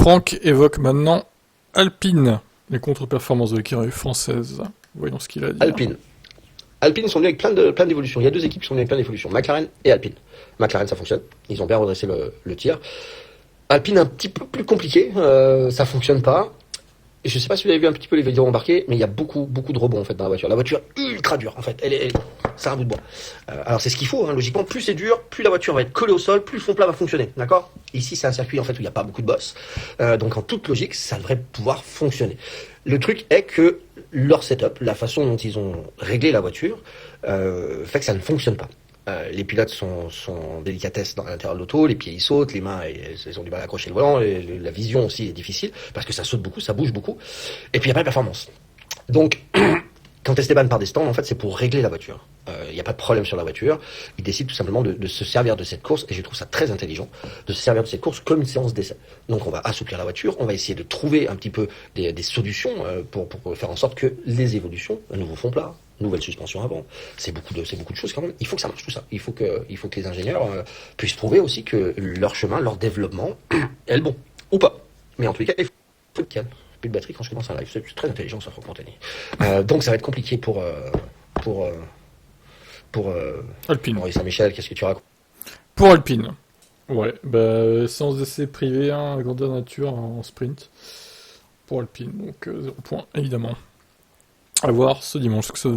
Franck évoque maintenant Alpine, les contre-performances de l'écurie française. Voyons ce qu'il a à dire. Alpine. Alpine sont venus avec plein d'évolutions. Il y a deux équipes qui sont venues avec plein d'évolutions. McLaren et Alpine. McLaren, ça fonctionne. Ils ont bien redressé le tir. Alpine, un petit peu plus compliqué. Ça fonctionne pas. Et je sais pas si vous avez vu un petit peu les vidéos embarquées, mais il y a beaucoup de rebonds en fait dans la voiture. La voiture est ultra dure en fait. C'est un bout de bois. Alors c'est ce qu'il faut, hein, logiquement. Plus c'est dur, plus la voiture va être collée au sol, plus le fond plat va fonctionner. D'accord? Ici c'est un circuit en fait où il n'y a pas beaucoup de bosses. Donc en toute logique, ça devrait pouvoir fonctionner. Le truc est que leur setup, la façon dont ils ont réglé la voiture, fait que ça ne fonctionne pas. Les pilotes sont en délicatesse dans l'intérieur de l'auto, les pieds ils sautent, les mains ils ont du mal à accrocher le volant, la vision aussi est difficile parce que ça saute beaucoup, ça bouge beaucoup, et puis il n'y a pas de performance. Donc quand Esteban part des stands, en fait c'est pour régler la voiture. Il n'y a pas de problème sur la voiture, il décide tout simplement de se servir de cette course, et je trouve ça très intelligent, de se servir de cette course comme une séance d'essai. Donc on va assouplir la voiture, on va essayer de trouver un petit peu des solutions pour faire en sorte que les évolutions, un nouveau fond plat, nouvelle suspension avant, c'est beaucoup de choses quand même. Il faut que ça marche tout ça. Il faut que les ingénieurs puissent prouver aussi que leur chemin, leur développement est le bon ou pas. Mais en tous les cas, il faut qu'il y ait plus de batterie quand je commence un live. C'est très intelligent ça, Franck Montagny. Donc ça va être compliqué pour Alpine. Henri Saint-Michel. Qu'est-ce que tu racontes? Pour Alpine. Ouais, séance d'essai privée, hein, grandeur nature en sprint. Pour Alpine, donc 0 point, évidemment. À voir ce dimanche ce que ça donne.